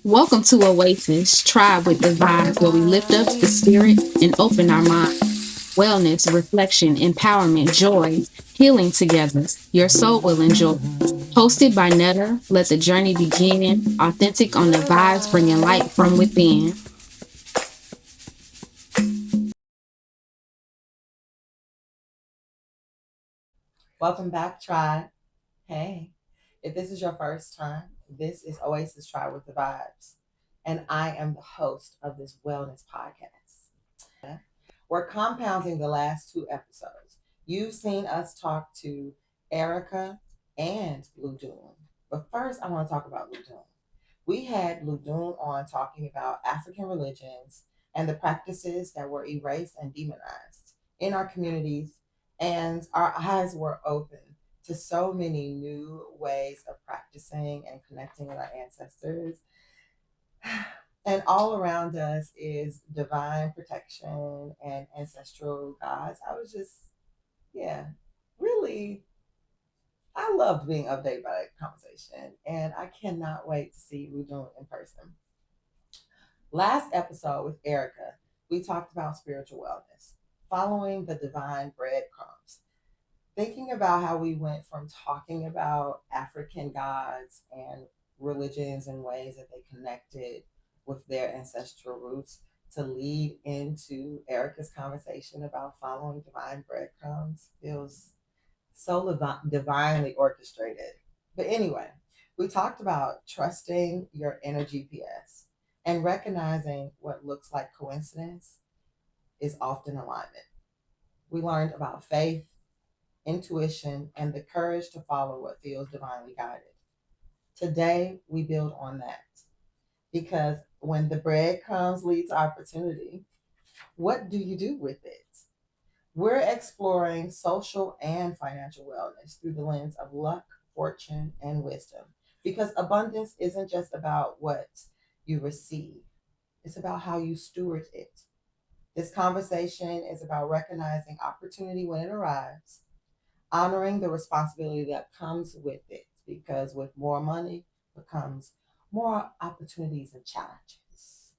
Welcome to Oasis, Tribe with the Vibes, where we lift up the spirit and open our mind. Wellness, reflection, empowerment, joy, healing together. Your soul will enjoy. Hosted by Netta, let the journey begin. Authentic on the vibes, bringing light from within. Welcome back, Tribe. Hey, if this is your first time, this is Oasis Tribe with the Vibes, and I am the host of this wellness podcast. We're compounding the last two episodes. You've seen us talk to Erica and Ludun, but first I want to talk about Ludun. We had Ludun on talking about African religions and the practices that were erased and demonized in our communities, and our eyes were open to so many new ways of practicing and connecting with our ancestors. And all around us is divine protection and ancestral gods. I was just, yeah, really, I loved being updated by that conversation. And I cannot wait to see Ludun in person. Last episode with Erica, we talked about spiritual wellness, following the divine breadcrumbs, thinking about how we went from talking about African gods and religions and ways that they connected with their ancestral roots to lead into Erica's conversation about following divine breadcrumbs feels so divinely orchestrated. But anyway, we talked about trusting your inner GPS and recognizing what looks like coincidence is often alignment. We learned about faith, intuition, and the courage to follow what feels divinely guided. Today, we build on that because when the breadcrumbs lead to opportunity, what do you do with it? We're exploring social and financial wellness through the lens of luck, fortune, and wisdom because abundance isn't just about what you receive, it's about how you steward it. This conversation is about recognizing opportunity when it arrives, honoring the responsibility that comes with it, because with more money becomes more opportunities and challenges.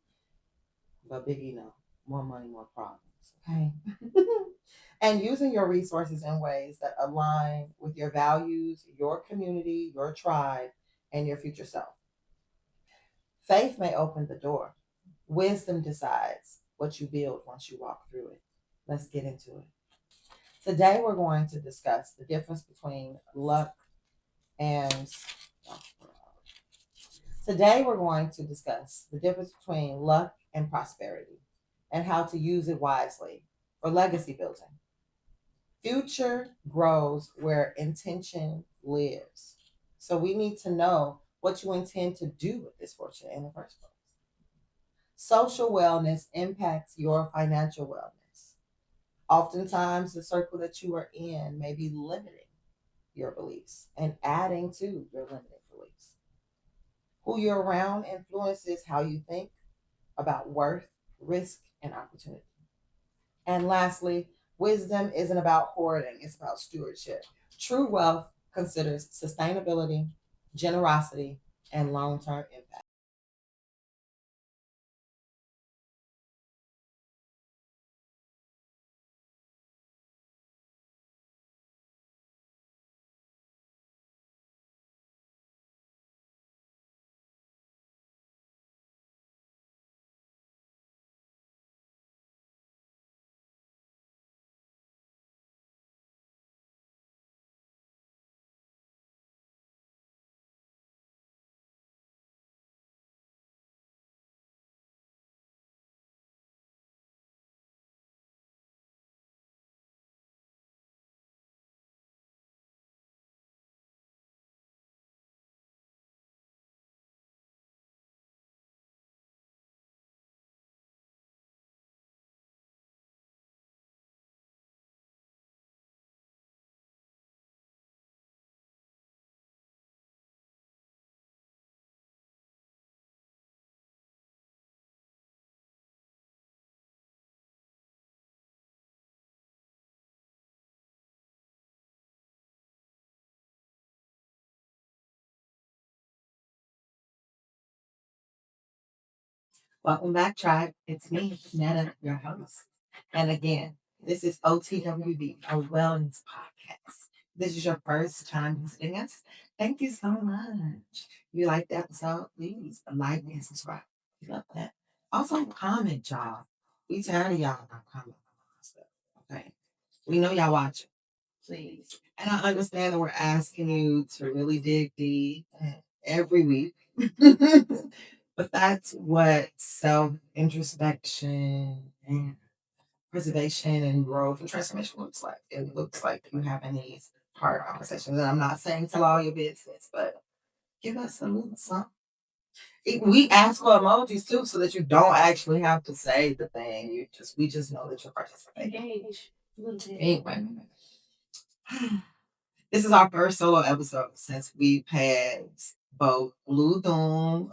But Biggie, no, more money, more problems. Okay. And using your resources in ways that align with your values, your community, your tribe, and your future self. Faith may open the door. Wisdom decides what you build once you walk through it. Let's get into it. Today, we're going to discuss the difference between luck and today we're going to discuss the difference between luck and prosperity and how to use it wisely for legacy building. Future grows where intention lives. So we need to know what you intend to do with this fortune in the first place. Social wellness impacts your financial wellness. Oftentimes, the circle that you are in may be limiting your beliefs and adding to your limiting beliefs. Who you're around influences how you think about worth, risk, and opportunity. And lastly, wisdom isn't about hoarding, it's about stewardship. True wealth considers sustainability, generosity, and long term impact. Welcome back, tribe. It's me, Netta, your host. And again, this is OTWV, a wellness podcast. This is your first time visiting us. Thank you so much. If you like the episode, please like and subscribe. We love that. Also, comment, y'all. We tired of y'all not commenting on stuff. Okay. We know y'all watching. Please. And I understand that we're asking you to really dig deep every week. But that's what self introspection and preservation and growth and transformation looks like. It looks like you having these hard conversations. And I'm not saying tell all your business, but give us a little something. We ask for emojis too, so that you don't actually have to say the thing. We just know that you're participating. Engage. Anyway. This is our first solo episode since we've had both Blue Doom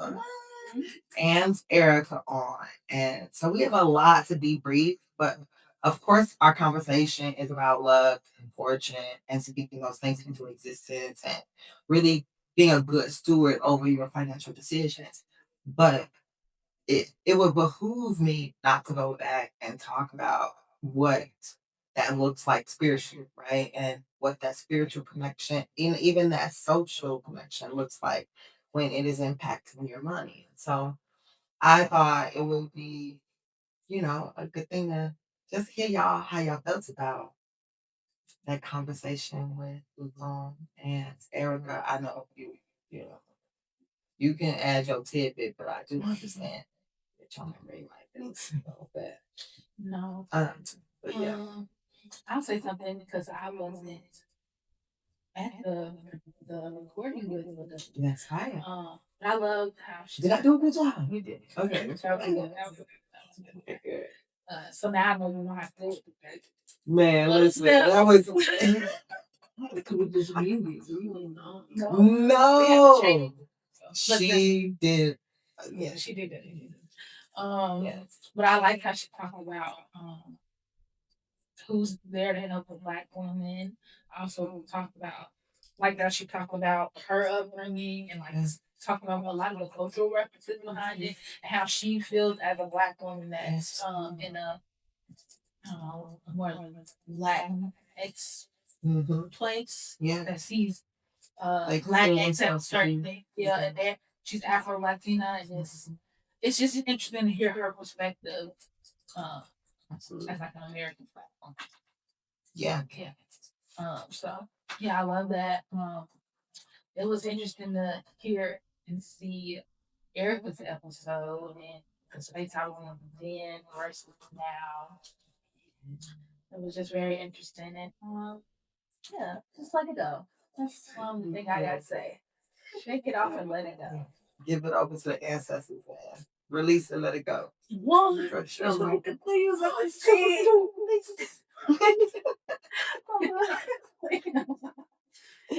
and Erica on. And so we have a lot to debrief, but of course, our conversation is about love and fortune and speaking those things into existence and really being a good steward over your financial decisions. But it would behoove me not to go back and talk about what that looks like spiritually, right? And what that spiritual connection, even that social connection looks like when it is impacting your money. So I thought it would be, a good thing to just hear y'all how y'all felt about that conversation with Luzon and Erica. I know you know, you can add your tidbit, but I do understand that y'all memory like things a little bit. No. But yeah. I'll say something because I wasn't at the recording with them. That's right. But I loved how she did. I do a good job. You did. Okay. That was good. Good. So now I know you know how to do it. Man, listen, that was. Could we just music? No. She did. Yeah, she did that. Yes. But I like how she talked about who's there to help a black woman. I also talked about like that she talked about her upbringing and like talking about a lot of the cultural references behind it and how she feels as a black woman that's in a more Latin place. Yeah. That sees like Latinx as certain things. Yeah, and then she's Afro Latina and it's just interesting to hear her perspective as like an American platform. Yeah. Yeah. So yeah, I love that. It was interesting to hear and see Erica's episode and the space I was in then versus now. It was just very interesting and yeah, just let it go. That's the thing I gotta say. Shake it off and let it go. Give it over to the ancestors, man. Release and let it go. One, for sure. Please,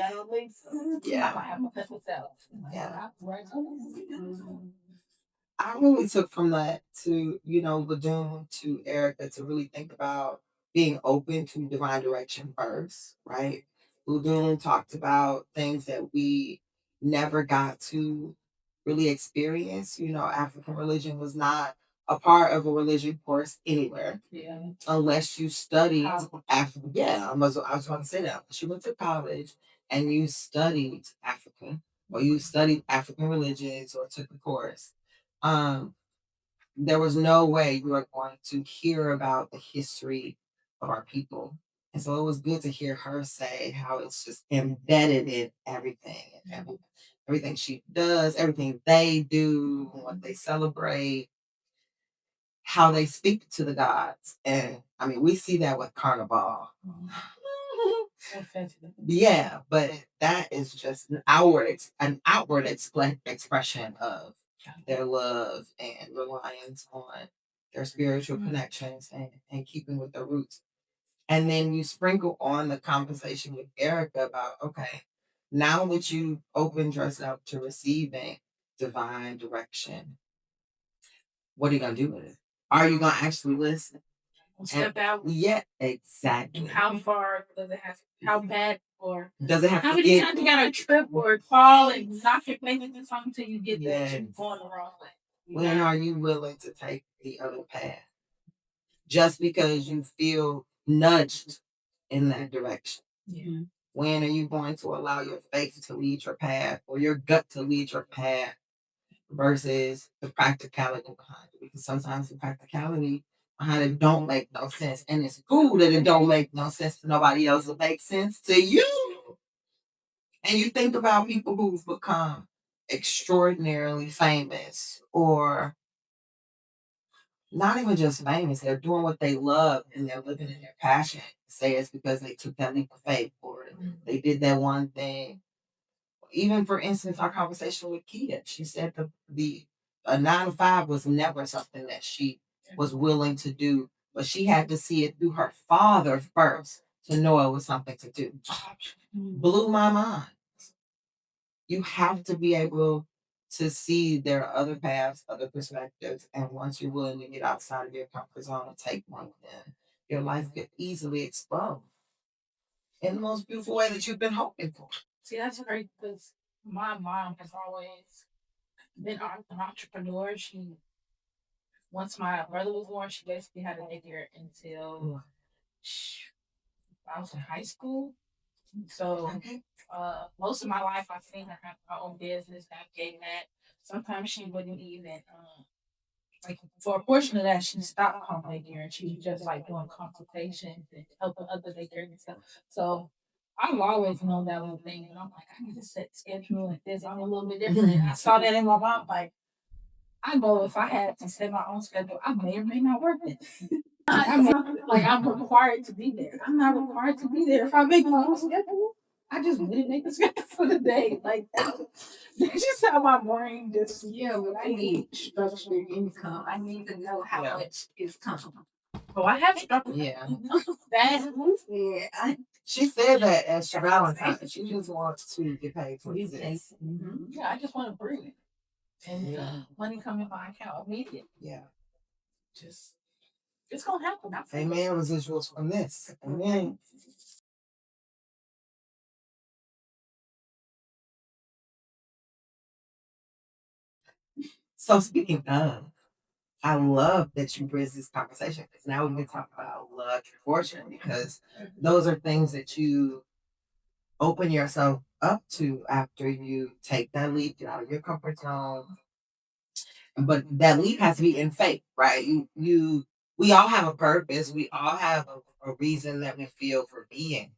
I don't think so. Yeah. I have a myself. Yeah. I really took from that to, Ladune to Erica to really think about being open to divine direction first, right? Ladune talked about things that we never got to really experience. African religion was not a part of a religion course anywhere. Yeah. Unless you studied Africa. Yeah, I was going to say that. She went to college and you studied Africa or you studied African religions or took a course. There was no way you were going to hear about the history of our people. And so it was good to hear her say how it's just embedded in everything and everything she does, everything they do, what they celebrate, how they speak to the gods. And I mean, we see that with Carnival. Yeah, but that is just an outward expression of their love and reliance on their spiritual connections and keeping with their roots. And then you sprinkle on the conversation with Erica about, okay, now that you opened yourself to receiving divine direction, what are you gonna do with it? Are you gonna actually listen? Step out. Yeah, exactly. How far does it have? How bad or does it have? How many times you gotta trip or fall and knock your face into something until you get there? You're going the wrong way. When are you willing to take the other path? Just because you feel nudged in that direction. Yeah. When are you going to allow your faith to lead your path or your gut to lead your path versus the practicality behind it? Because sometimes the practicality behind it don't make no sense. And it's cool that it don't make no sense to nobody else. It makes sense to you. And you think about people who've become extraordinarily famous or not even just famous, they're doing what they love and they're living in their passion. Say it's because they took that leap of faith or they did that one thing. Even for instance, our conversation with Kia, she said the a 9 to 5 was never something that she was willing to do, but she had to see it through her father first to know it was something to do. Blew my mind. You have to be able to see there are other paths, other perspectives, and once you're willing to get outside of your comfort zone and take one of them, your life could easily explode in the most beautiful way that you've been hoping for. See, that's great because my mom has always been an entrepreneur. She once my brother was born, she basically had a daycare until I was in high school. So most of my life, I've seen her have her own business, navigate that. Sometimes she wouldn't even, like, for a portion of that, she stopped home daycare and she was just like doing consultations and helping other daycare and stuff. So I've always known that little thing. And I'm like, I need to set schedule like this. I'm a little bit different. And I saw that in my mom. Like, I know if I had to set my own schedule, I may or may not work it. Like I'm required to be there. I'm not required to be there if I make my own schedule. I just didn't make the schedule for the day. Like that's just how my brain just but I need structured income. I need to know how much is coming. Oh, I have structure. Yeah. That she said that as Valentine's. She just wants to get paid for this. Mm-hmm. Yeah, I just want to breathe. And money come in my account immediately. Yeah. Just it's gonna happen. Amen. Residuals from this. Amen. So speaking of, I love that you bridge this conversation because now we can talk about luck and fortune because those are things that you open yourself up to after you take that leap, get out of your comfort zone. But that leap has to be in faith, right? We all have a purpose. We all have a reason that we feel for being.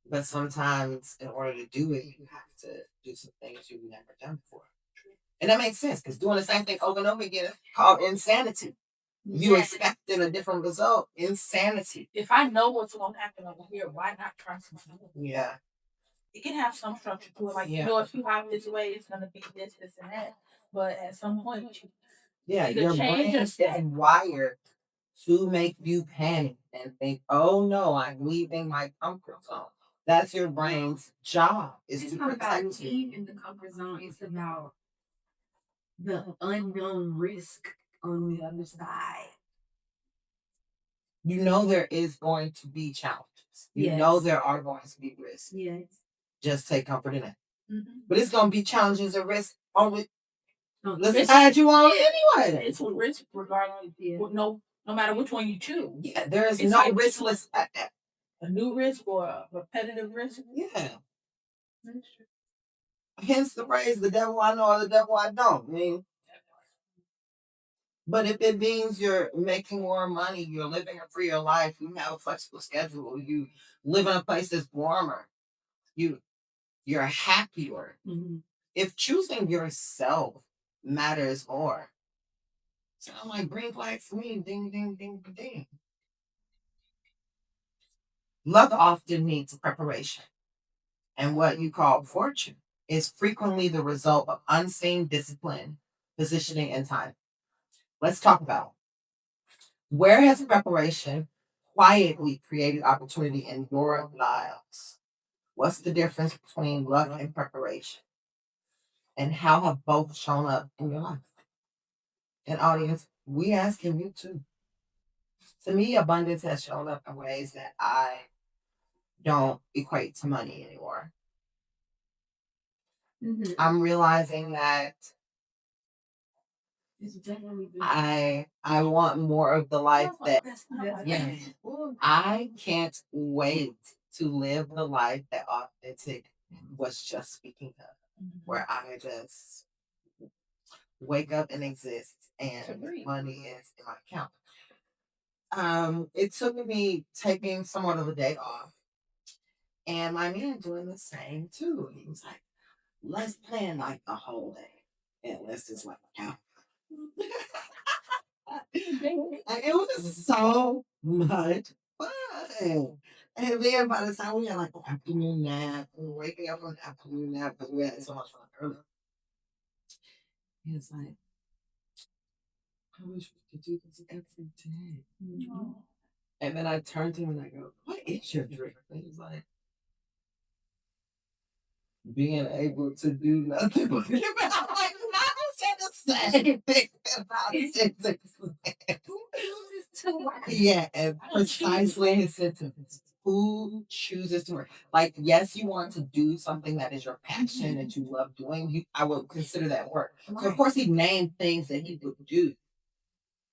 But sometimes, in order to do it, you have to do some things you've never done before. And that makes sense because doing the same thing over and over again is called insanity. You expecting a different result. Insanity. If I know what's going to happen over here, why not try something? Yeah. It can have some structure to it. Like, you know, if you have this way, it's going to be this, and that. But at some point, your brain is wired to make you panic and think, oh no, I'm leaving my comfort zone. That's your brain's job. It's not about leaving the comfort zone. It's about the unknown risk on the other side. You know there is going to be challenges. You know there are going to be risks. Yes. Just take comfort in it. Mm-hmm. But it's going to be challenges and risks on with the side you on anyway. It's a risk regardless. Yeah. No matter which one you choose. Yeah, there is no riskless. A new risk or a repetitive risk. Yeah. Hence the phrase, the devil I know or the devil I don't. I mean, but if it means you're making more money, you're living a freer life, you have a flexible schedule, you live in a place that's warmer, you're happier. Mm-hmm. If choosing yourself matters more, sound like green flags to me, ding, ding, ding, ding. Luck often needs preparation, and what you call fortune is frequently the result of unseen discipline, positioning, and time. Let's talk about where has preparation quietly created opportunity in your lives? What's the difference between luck and preparation? And how have both shown up in your life? And audience, we asking you too. To me, abundance has shown up in ways that I don't equate to money anymore. Mm-hmm. I'm realizing that I want more of the life that yeah. I can't wait to live the life that Awthentikk was just speaking of, where I just wake up and exist and money is in my account. It took me taking somewhat of a day off, and my man doing the same too. He was like, let's plan like a whole day and let's just like count. And it was so much fun. And then by the time we had like an afternoon nap, we were waking up from the afternoon nap because we had so much fun earlier. He was like, I wish we could do this every day. Mm-hmm. And then I turned to him and I go, what is your drink? And he's like, being able to do nothing but I'm like, not said the same thing about it. Yeah, and precisely his sentence. Who chooses to work? Like, yes, you want to do something that is your passion that you love doing. I would consider that work. So, of course, he named things that he would do,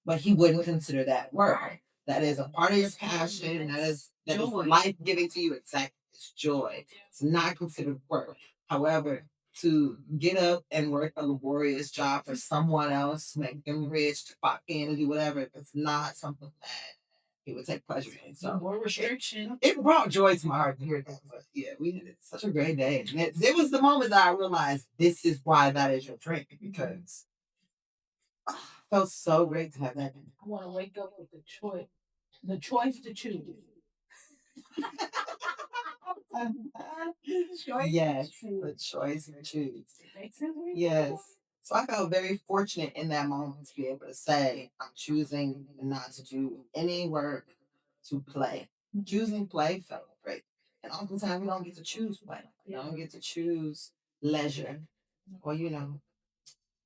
but he wouldn't consider that work. That is a part of your passion. That is life giving to you. Exactly, it's joy. It's not considered work. However, to get up and work a laborious job for someone else, make them rich, to clock in and do whatever, it's not something that he would take pleasure in. So more restriction. It brought joy to my heart to hear that. But yeah, we had such a great day. And it was the moment that I realized this is why that is your drink, because it felt so great to have that. I want to wake up with the choice to choose. Yes, the choice to choose. Yes. So I felt very fortunate in that moment to be able to say, I'm choosing not to do any work to play. Choosing play felt great. And oftentimes we don't get to choose play. We don't get to choose leisure. Or, did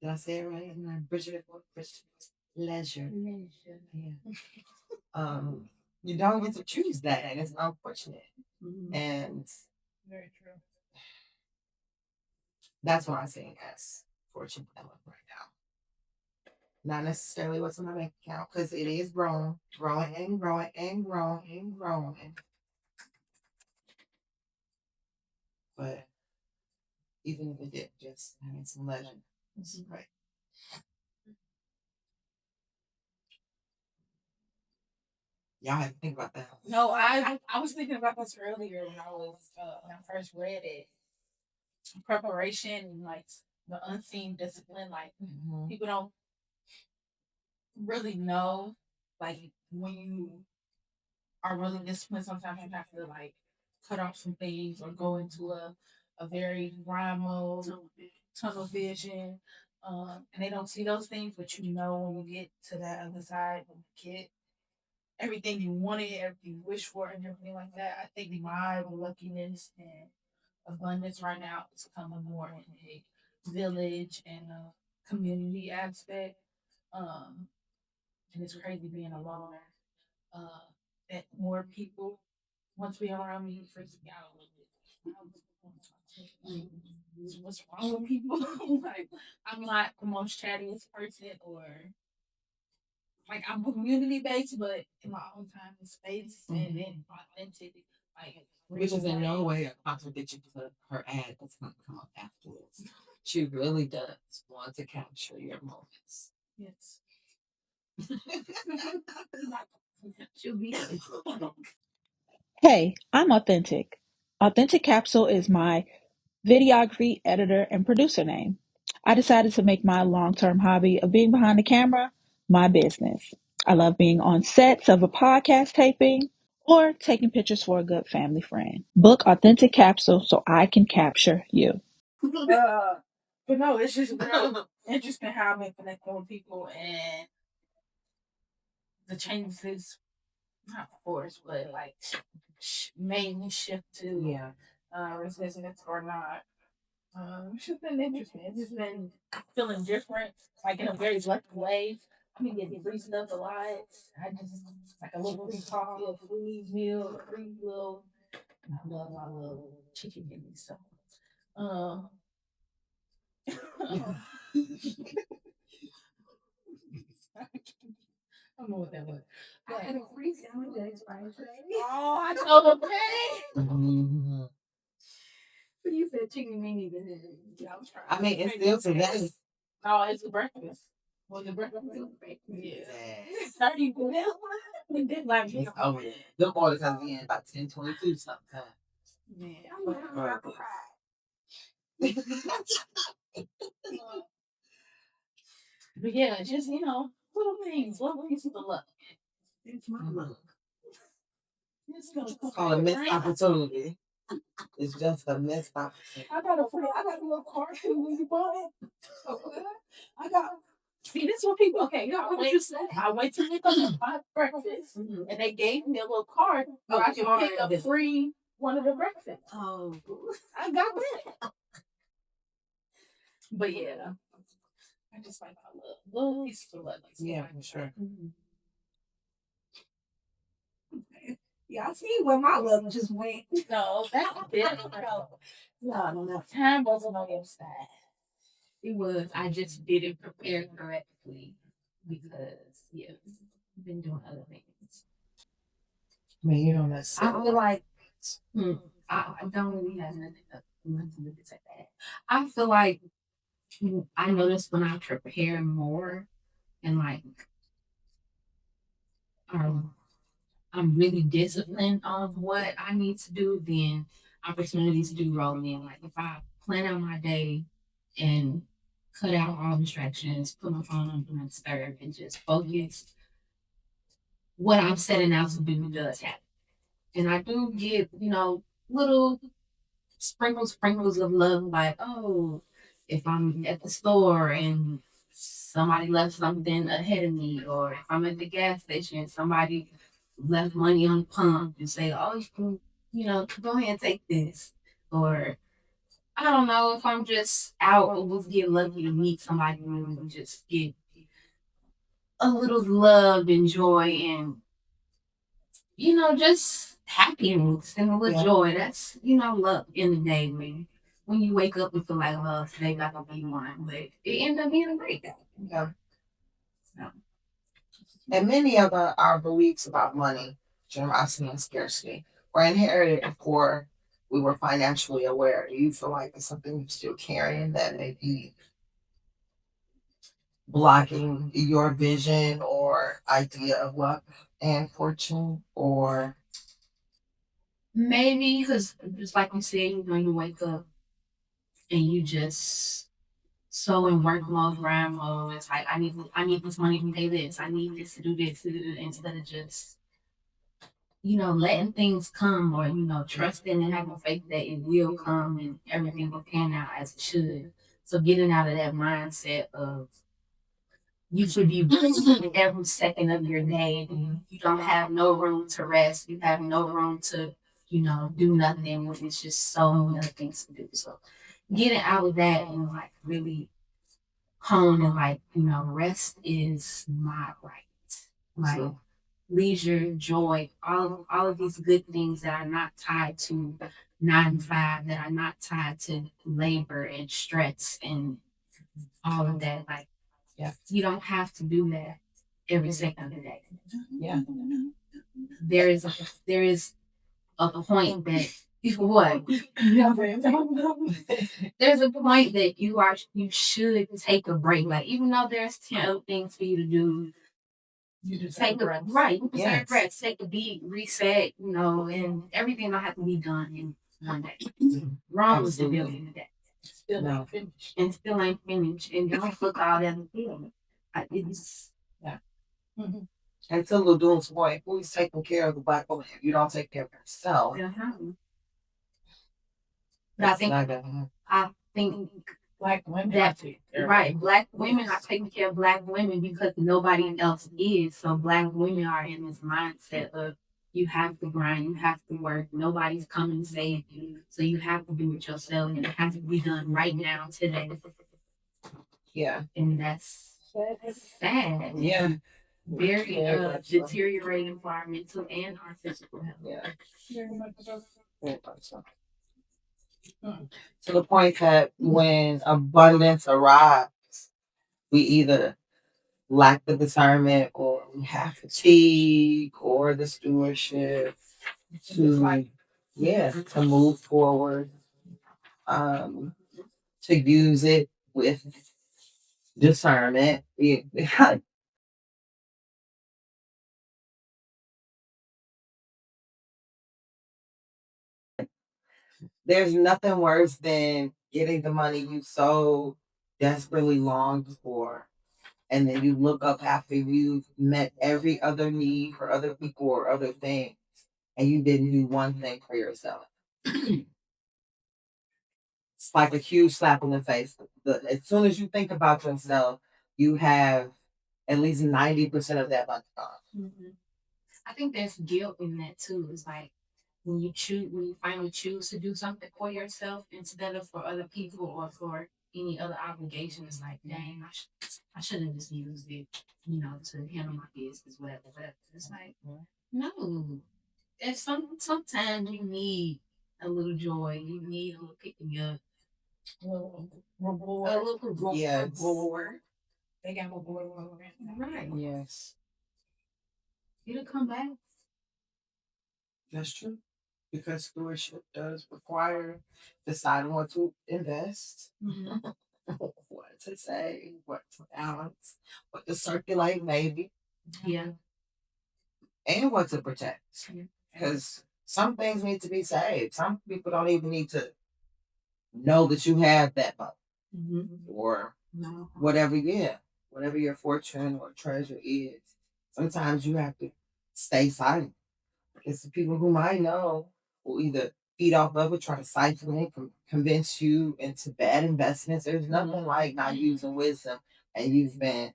I say it right? Bridget, leisure. Leisure. Yeah. You don't get to choose that, and it's unfortunate. Mm-hmm. And very true. That's what I'm saying as fortunate that I'm right now. Not necessarily what's in my bank account, because it is growing and growing and growing and growing. But even if it did, just having some legend, it's right. Y'all have to think about that. No, I was thinking about this earlier when I first read it. Preparation, like the unseen discipline, like people don't really know, like when you are really disciplined, sometimes you have to like cut off some things or go into a very grind mode, tunnel vision. And they don't see those things, but when you get to that other side, when you get everything you wanted, everything you wish for, and everything like that, I think my luckiness and abundance right now is coming more in a village and a community aspect. Um, and it's crazy being a loner. That more people want to be around me freaking out a little bit. What's wrong with people? Like, I'm not the most chattiest person, or like I'm community based, but in my own time and space, and then authentic, like which is in no way a contradiction to her ad that's not come up afterwards. She really does want to capture your moments. Yes. She'll be. Hey, I'm Awthentikk. Authentic Capsule is my videography editor and producer name. I decided to make my long term hobby of being behind the camera my business. I love being on sets of a podcast taping or taking pictures for a good family friend. Book Authentic Capsule so I can capture you. But no, it's just real interesting how I've been connecting with people and the changes, not forced, but like made me shift to resistance or not. It's just been interesting. It's just been feeling different, like in a very lucky way. I mean, getting free stuff a lot. I just like a little free coffee, a free meal, a free little. I love my little chicken and stuff. Um, I don't know what that was. I had a free sandwich right today. Oh, I know the pain. So you said chicken meanie, then yeah, I was trying. I mean, it's still today. Oh, it's a breakfast. Well, the breakfast is breakfast. Yeah. 30 for that one. And then like It's over there. Them orders have been about 10:22 sometimes. Man, I'm gonna cry. But yeah, just little things. Little things with the luck. It's my luck. It's called a missed opportunity. It's just a missed opportunity. I got a little card too when you bought it. I got. See, this is what people. Okay, I went to pick up my breakfast, and they gave me a little card where I could pick up free one of the breakfasts. Oh, I got that. But yeah, I just like my little pieces of luck. Yeah, for sure. Yeah, I see where my luck just went. No, that's different. No. Time wasn't on your side. It was. I just didn't prepare correctly because I've been doing other things. I mean, you don't necessarily. I feel like I don't really have nothing to say that. I feel like I notice when I prepare more and like I'm really disciplined on what I need to do, then opportunities do roll in. Like if I plan out my day and cut out all distractions, put my phone on do not disturb, and just focus, what I'm setting out to do does happen. And I do get, little sprinkles of love, like, oh, if I'm at the store and somebody left something ahead of me, or if I'm at the gas station and somebody left money on the pump and say, oh, you can, go ahead and take this. Or I don't know, if I'm just out, we'll get lucky to meet somebody and just get a little love and joy and, just happiness and a little joy. That's, love in the day, man. When you wake up and feel like, oh, today not gonna be one, but it ended up being a great day. Yeah. So. And many of our beliefs about money, generosity, and scarcity were inherited before we were financially aware. Do you feel like it's something you're still carrying that may be blocking your vision or idea of luck and fortune? Or maybe because just like you said, when you wake up and you just so in work mode, grind mode, it's like I need this money to pay this, I need this to do this, instead of just letting things come, or trusting and having faith that it will come and everything will pan out as it should. So getting out of that mindset of you should be working every second of your day. You don't have no room to rest. You have no room to, do nothing when it's just so many other things to do. So getting out of that and like really hone and like, rest is my right. Like leisure, joy, all of these good things that are not tied to 9 to 5, that are not tied to labor and stress and all of that. Like, you don't have to do that every second of the day. Yeah. There is a point that what? There's a point that you should take a break. Like even though there's 10 things for you to do, you take a breath. Right. You take a breath, take a beat, reset, and everything don't have to be done in one day. Wrong with the building today. Still ain't finished. And don't look all that feeling. It's until the doom's point, who's taking care of the Black woman? If you don't take care of yourself. But I think Black women Black women are taking care of Black women because nobody else is. So Black women are in this mindset of you have to grind, you have to work, nobody's coming to save you. So you have to do it yourself, and it has to be done right now, today. Yeah. And that's sad. Yeah. Very deteriorating for our mental and our physical health. Yeah. To the point that when abundance arrives, we either lack the discernment, or we have fatigue, or the stewardship to to move forward, to use it with discernment. There's nothing worse than getting the money you so desperately longed for, and then you look up after you've met every other need for other people or other things, and you didn't do one thing for yourself. It's like a huge slap in the face. As soon as you think about yourself, you have at least 90% of that money gone. Mm-hmm. I think there's guilt in that too. It's like when you finally choose to do something for yourself instead of for other people or for any other obligation. It's like, dang, I should have just used it, to handle my business, whatever, whatever. It's like, no. There's sometimes you need a little joy. You need a little pick me up. A little reward. A little reward. Yes. Reward. They got a reward. Right. Yes. It'll come back. That's true. Because stewardship does require deciding what to invest, what to save, what to balance, what to circulate, maybe. Yeah. And what to protect. Because some things need to be saved. Some people don't even need to know that you have that money. Or whatever, whatever your fortune or treasure is. Sometimes you have to stay silent. Because the people who might know will either feed off of it, try to siphon it, convince you into bad investments. There's nothing like not using wisdom, and you've been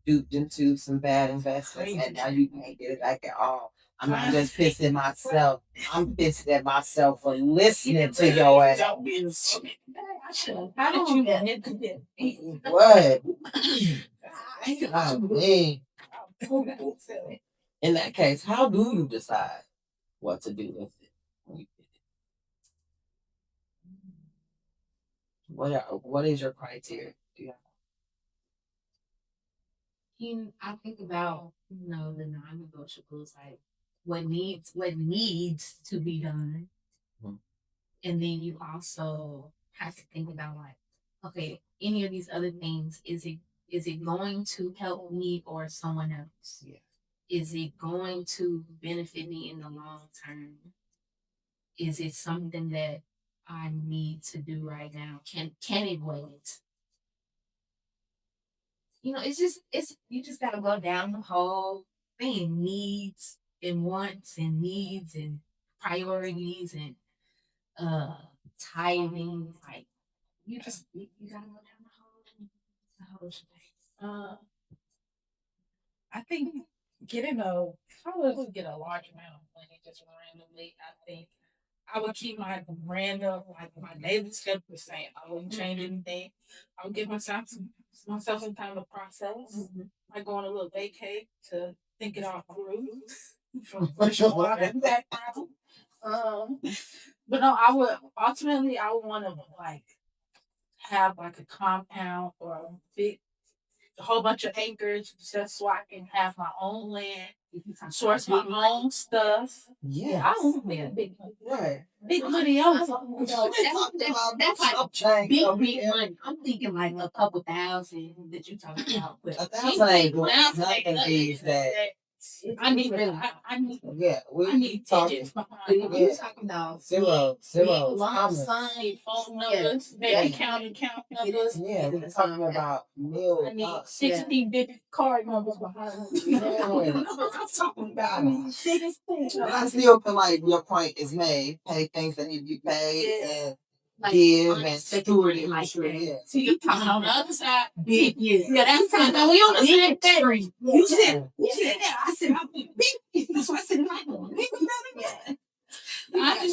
duped into some bad investments, and now you can't get it back at all. I'm not just pissed at myself. I'm pissed at myself for listening to your ass. How did you get into that? What? In that case, how do you decide what to do with it? What is your criteria? I think about the non-negotiables, like what needs to be done, and then you also have to think about, like, okay, any of these other things, is it going to help me or someone else? Yeah. Is it going to benefit me in the long term? Is it something that I need to do right now? Can it wait? It's you just gotta go down the whole thing. Needs and wants and needs and priorities and timing. Like you gotta go down the whole shebang. I think if I was to get a large amount of money just randomly, I think I would keep my random, like my daily schedule the same. I wouldn't change anything. I would give myself some time to process. Like go on a little vacay to think it all through from fresh water and background. But no, I would want to like have like a compound or a whole bunch of acres just so I can have my own land, source my own stuff. Yeah, I want to be a big money. Right. Big money. That's like big money. I'm thinking like a couple thousand that you talking about. But a thousand ain't nothing these days. I need really. I need. Yeah, I need talking. You talking about zero lump sum, phone numbers, bank account numbers. Yeah, we're talking about meal. I need 60-digit card numbers behind. I'm talking about. I mean, 60. But I still feel like your point is made. Pay things that need to be paid and like, give and steward it. Like, yeah. So you talking on the other side, big. Yeah, that's kind of we on the same thing. You said that. I said I'm big. That's why I said like big. Yeah. I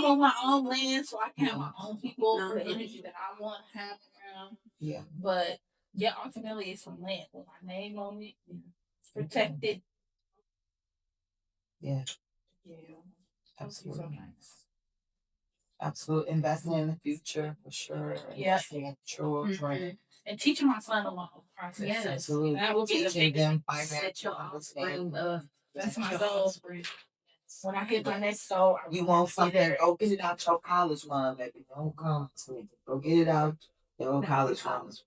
want my own land so I can have my own people for the energy that I want to have around. Yeah. But yeah, ultimately it's some land with my name on it. It's protected. Yeah. Yeah. Absolutely. So nice. Absolute investing in the future for sure. Yeah. For children. and teaching my son along the process. Yes, absolutely. That will be teaching them financial understanding. That's my goal. When I hit my next goal, you want something, go get it out your college fund, baby. Don't come to me. Go get it out your college fund.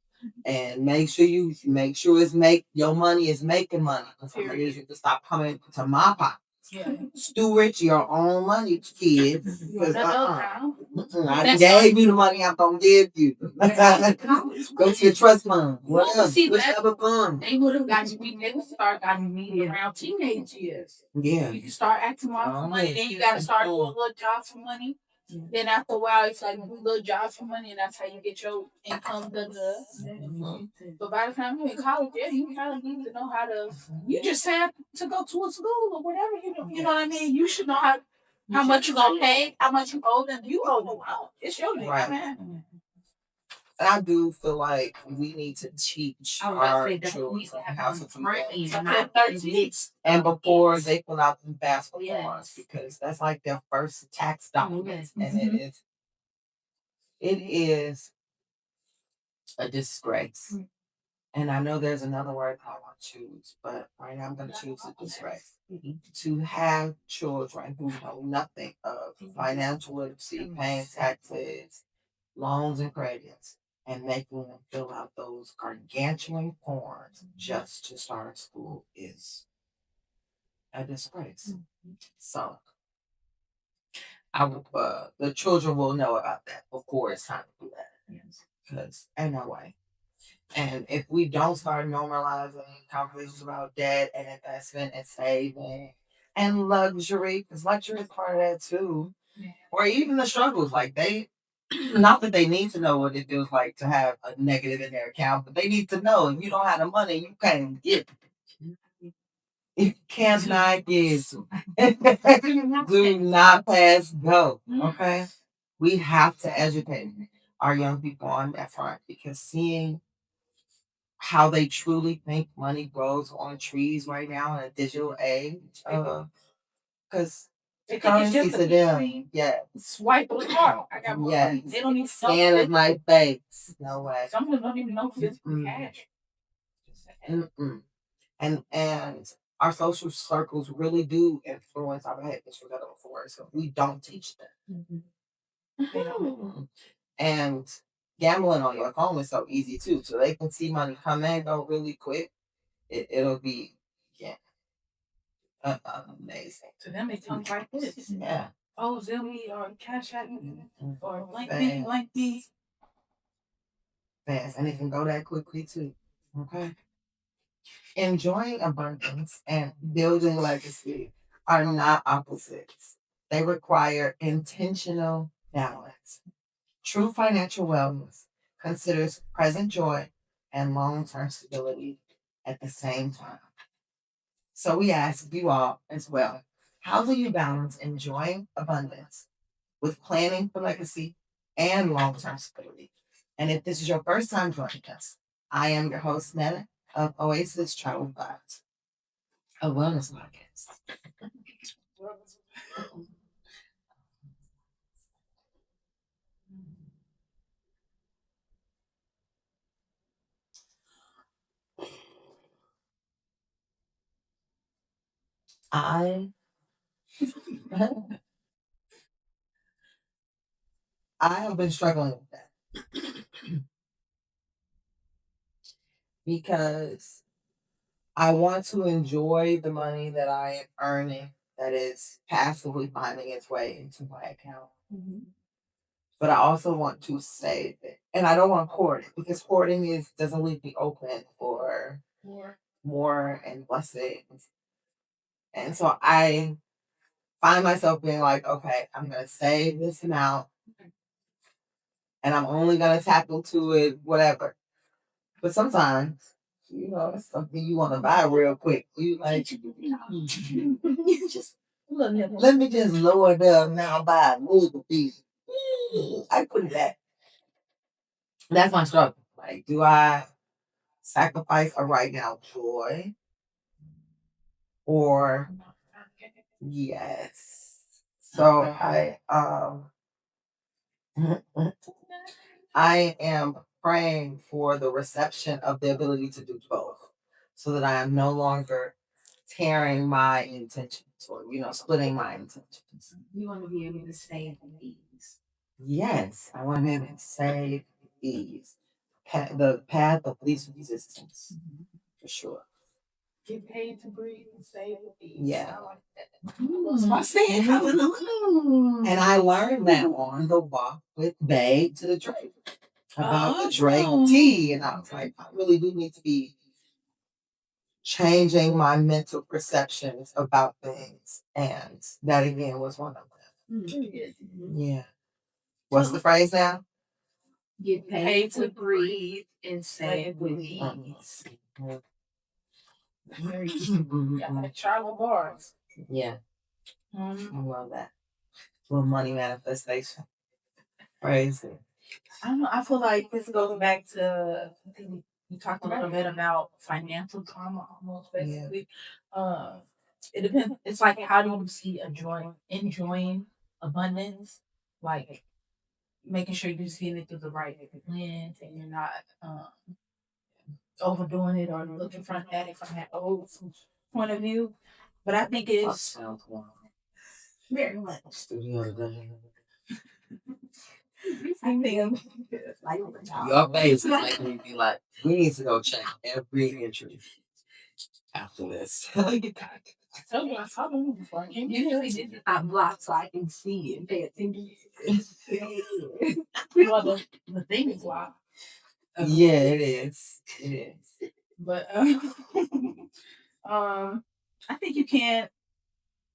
And make sure it's your money is making money. Because you to stop coming to my pocket. Yeah. Steward your own money, kids. Because I gave you the money I'm gonna give you. Go to your trust fund. What else? Whichever fund. They would have got you. We never start getting me around teenage years. Yeah. You start acting more for money, then you gotta start doing little jobs for money. Then after a while, it's like do little jobs for money, and that's how you get your income. But by the time you're in college, yeah, you kind of need to know how to. You just have to go to a school or whatever. You know what I mean. You should know how much you gonna pay, how much you owe them. You owe them out. It's your name, right, man. And I do feel like we need to teach our children how to do that. And before they fill out the FAFSA forms, because that's like their first tax document, and it is a disgrace. And I know there's another word I want to choose, but right now I'm going to choose a disgrace. To have children who know nothing of financial literacy, paying taxes, loans and credits, and making them fill out those gargantuan forms just to start school is a disgrace. So I would, the children will know about that before it's time to do that. Because ain't no way. And if we don't start normalizing conversations about debt and investment and saving and luxury, because luxury is part of that too, or even the struggles, like not that they need to know what it feels like to have a negative in their account, but they need to know if you don't have the money, you can't get it. You cannot get it. Do not pass go. Okay? We have to educate our young people on that front because seeing how they truly think money grows on trees right now in a digital age, because currency to them, yeah. Swipe the card. I got yeah. They don't even scan of my face. No way. Some of them don't even know physical cash. And our social circles really do influence our behaviors for better or for worse. So we don't teach them. And gambling on your phone is so easy too. So they can see money come and go really quick. It'll be amazing. To them, it comes like this. Yeah. Oh, Zilly or Cash App or blank me. Fast. And it can go that quickly too. Okay. Enjoying abundance and building legacy are not opposites. They require intentional balance. True financial wellness considers present joy and long-term stability at the same time. So we ask you all as well, how do you balance enjoying abundance with planning for legacy and long-term stability? And if this is your first time joining us, I am your host, Netta of Oasis Travel Vibes, a wellness podcast. I have been struggling with that because I want to enjoy the money that I am earning that is passively finding its way into my account. But I also want to save it. And I don't want to hoard it because hoarding doesn't leave me open for more and blessings. And so I find myself being like, okay, I'm going to save this amount and I'm only going to tap into it, whatever. But sometimes, it's something you want to buy real quick. You like, you just, let me just lower the amount by a little bit. I put that. That's my struggle. Like, do I sacrifice a right now joy? Or, yes. So I am praying for the reception of the ability to do both, so that I am no longer tearing my intentions or, splitting my intentions. You want to be able to save these. Yes, I want to be able to save these. The path of least resistance, for sure. Get paid to breathe and save these. Yeah. I like that. That's my saying. And I learned that on the walk with Babe to the Drake about the Drake tea. And I was like, I really do need to be changing my mental perceptions about things. And that again was one of them. Yeah. What's the phrase now? Get paid to breathe and save with ease. Very got that Charlotte bars. Yeah. I love that. Little money manifestation. Crazy. I don't know. I feel like this goes back to, I think we talked a little bit about financial trauma almost basically. It depends. It's like, how do you see enjoying abundance? Like making sure you're seeing it through the right lens and you're not overdoing it or looking at it from that old point of view. But I think it's very much. Studio today. I think Your face is making me be like, we need to go check every entry after this. I told you I saw them before. Usually this is not blocked so I can see and pay attention. Well, the thing is locked. Yeah, it is. It is. But I think you can't.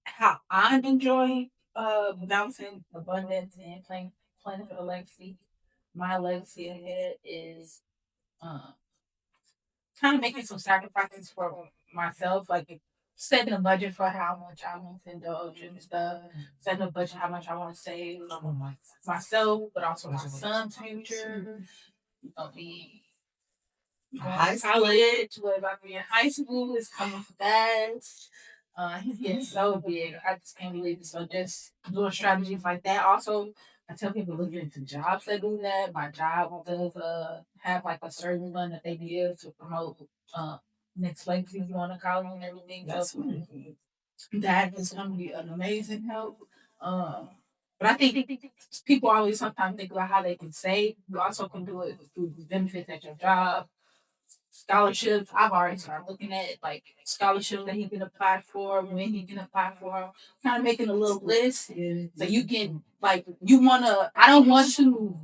How I'm enjoying balancing abundance and planning for the legacy. My legacy ahead is kind of making some sacrifices for myself, like setting a budget for how much I want to indulge and stuff, setting a budget how much I want to save for myself, but also my son's future. Be High college, what about me in high school is coming fast. He's getting so big. I just can't believe it. So just doing strategies like that. Also, I tell people look into jobs that do that. My job does have like a certain fund that they give to promote next legacy going to college and everything. So that is going to be an amazing help. But I think people always sometimes think about how they can save. You also can do it through benefits at your job, scholarships. I've already started looking at like scholarships that he can apply for, when he can apply for, kind of making a little list. So you can like you wanna I don't want to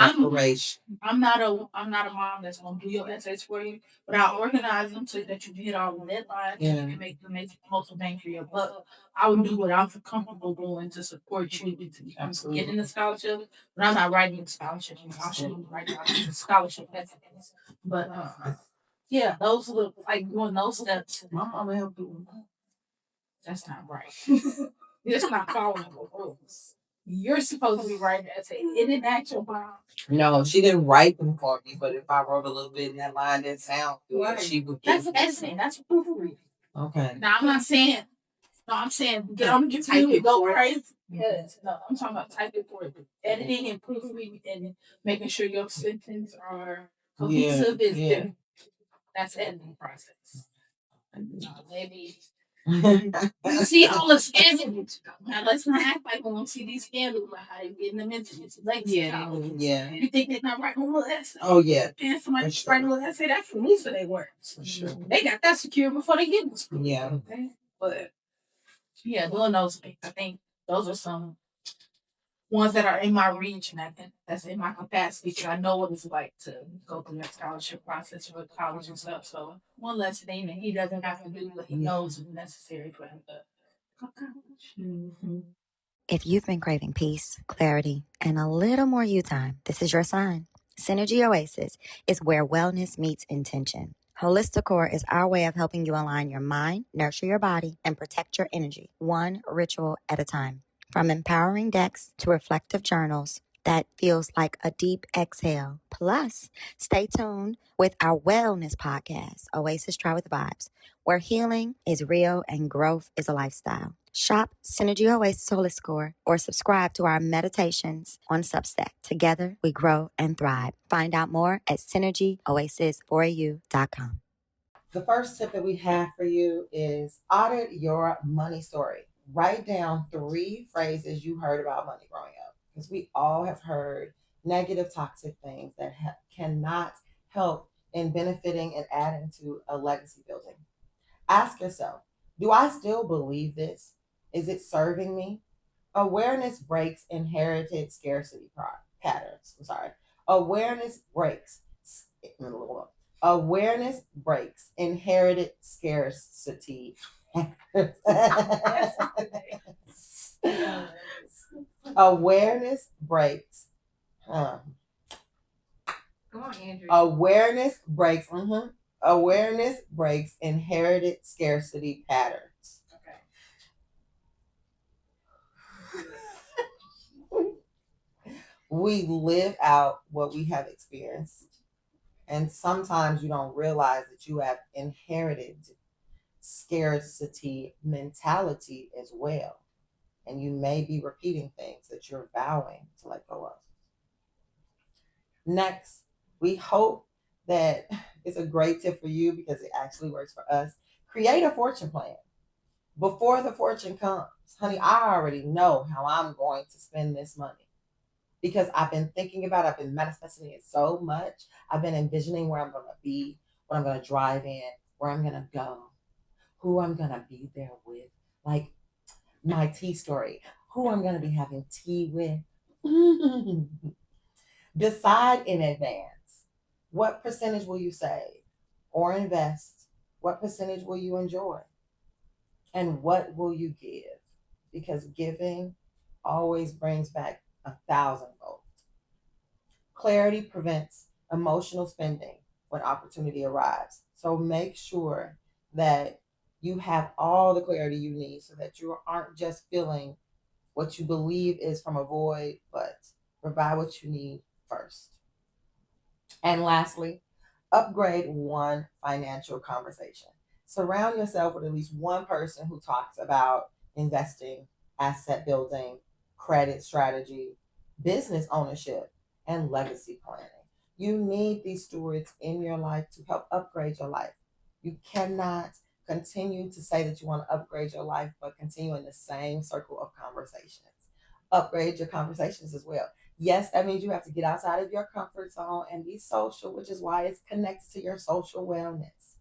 I'm not a mom that's gonna do your essays for you, but I'll organize them so that you get all the deadlines and you can make the most bang for your buck. I would do what I'm comfortable doing to support you to getting the scholarship, but I'm not writing the scholarship. I should write the scholarship essays. But yeah, those look like doing those steps. My mama helped do. That's not right. It's not following the rules. You're supposed to be writing that. It didn't act your mom. No, she didn't write them for me, but if I wrote a little bit in that line didn't sound good, right. She would That's an essay. That's proofreading. Okay. Now I'm not saying. No, I'm saying get on the computer and go crazy. Yes. No, I'm talking about typing for it. Editing and proofreading and making sure your sentences are cohesive is different. That's the editing process. Maybe you see all the scandals. Now let's not act like we don't see these scandals about how they're getting them into this. Like, yeah. You think they're not writing a little essay? Oh yeah. And somebody writing a little essay, that's the least of their work. For sure. They got that secure before they get this. Yeah. Okay? But yeah, doing those things. I think those are some ones that are in my reach and I think that's in my capacity because I know what it's like to go through that scholarship process for college and stuff. So one less thing that he doesn't have to do what he knows is necessary for him to go to college. If you've been craving peace, clarity, and a little more you time, this is your sign. Synergy Oasis is where wellness meets intention. Holistic Core is our way of helping you align your mind, nurture your body, and protect your energy, one ritual at a time. From empowering decks to reflective journals, that feels like a deep exhale. Plus, stay tuned with our wellness podcast, Oasis Try with Vibes, where healing is real and growth is a lifestyle. Shop Synergy Oasis Holistic Core or subscribe to our meditations on Substack. Together, we grow and thrive. Find out more at synergyoasisforyou.com. The first tip that we have for you is audit your money story. Write down 3 phrases you heard about money growing up, because we all have heard negative, toxic things that cannot help in benefiting and adding to a legacy building. Ask yourself, do I still believe this? Is it serving me? Awareness breaks inherited scarcity patterns. I'm sorry. Awareness breaks. Awareness breaks inherited scarcity. Awareness breaks. Come on, Andrew. Awareness breaks. Awareness breaks inherited scarcity patterns. Okay. We live out what we have experienced. And sometimes you don't realize that you have inherited scarcity mentality as well. And you may be repeating things that you're vowing to let go of. Next, we hope that it's a great tip for you because it actually works for us. Create a fortune plan before the fortune comes. Honey, I already know how I'm going to spend this money because I've been thinking about it, I've been manifesting it so much. I've been envisioning where I'm going to be, what I'm going to drive in, where I'm going to go, who I'm going to be there with. Like my tea story, who I'm going to be having tea with. Decide in advance. What percentage will you save or invest? What percentage will you enjoy? And what will you give? Because giving always brings back 1,000-fold. Clarity prevents emotional spending when opportunity arrives. So make sure that you have all the clarity you need so that you aren't just feeling what you believe is from a void, but provide what you need first. And lastly, upgrade one financial conversation. Surround yourself with at least one person who talks about investing, asset building, credit strategy, business ownership, and legacy planning. You need these stewards in your life to help upgrade your life. You cannot continue to say that you want to upgrade your life, but continue in the same circle of conversations. Upgrade your conversations as well. Yes, that means you have to get outside of your comfort zone and be social, which is why it's connected to your social wellness.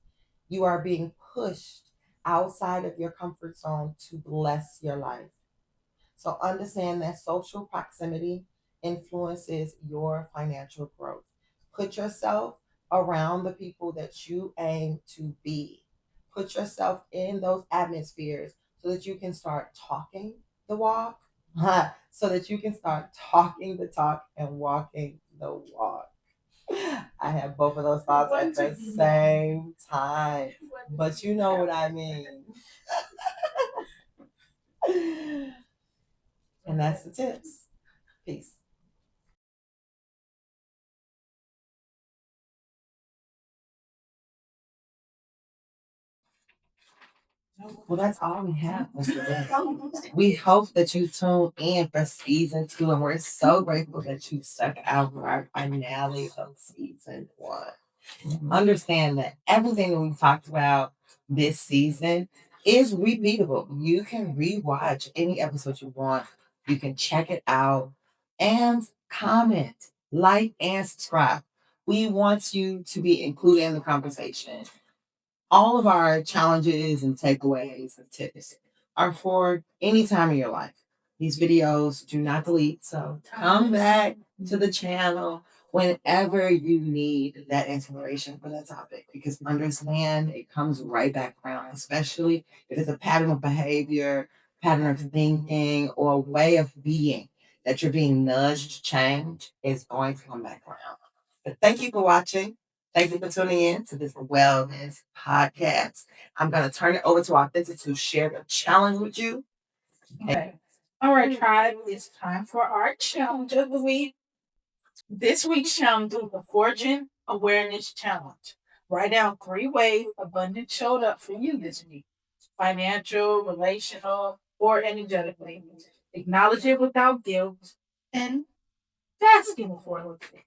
You are being pushed outside of your comfort zone to bless your life. So understand that social proximity influences your financial growth. Put yourself around the people that you aim to be. Put yourself in those atmospheres so that you can start talking the walk, so that you can start talking the talk and walking the walk. I have both of those thoughts at the same time, but you know what I mean. And that's the tips. Peace. Well, that's all we have for today. We hope that you tune in for season 2, and we're so grateful that you stuck out for our finale of season 1. Understand that everything that we talked about this season is repeatable. You can rewatch any episode you want. You can check it out and comment, like, and subscribe. We want you to be included in the conversation. All of our challenges and takeaways and tips are for any time in your life. These videos do not delete, so come back to the channel whenever you need that inspiration for that topic, because understand it comes right back around, especially if it's a pattern of behavior, pattern of thinking, or a way of being that you're being nudged to change is going to come back around. But thank you for watching. Thank you for tuning in to this wellness podcast. I'm going to turn it over to Awthentikk to share the challenge with you. Okay. All right, tribe. It's time for our challenge of the week. This week's challenge is the Fortune Awareness Challenge. Write down 3 ways abundance showed up for you this week: financial, relational, or energetically. Acknowledge it without guilt and asking for a little bit.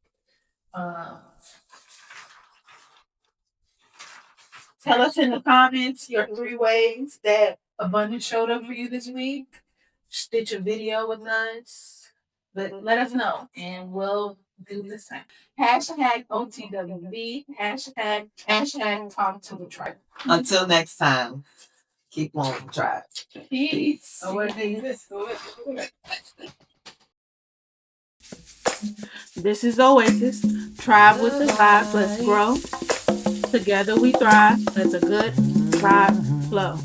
Tell us in the comments your 3 ways that abundance showed up for you this week. Stitch a video with us. But let us know and we'll do the same. Hashtag OTWV. Hashtag talk to the tribe. Until next time, keep on tribe. Peace. This is Oasis. Tribe with the vibes. Let's grow. Together we thrive. Let's a good vibe flow.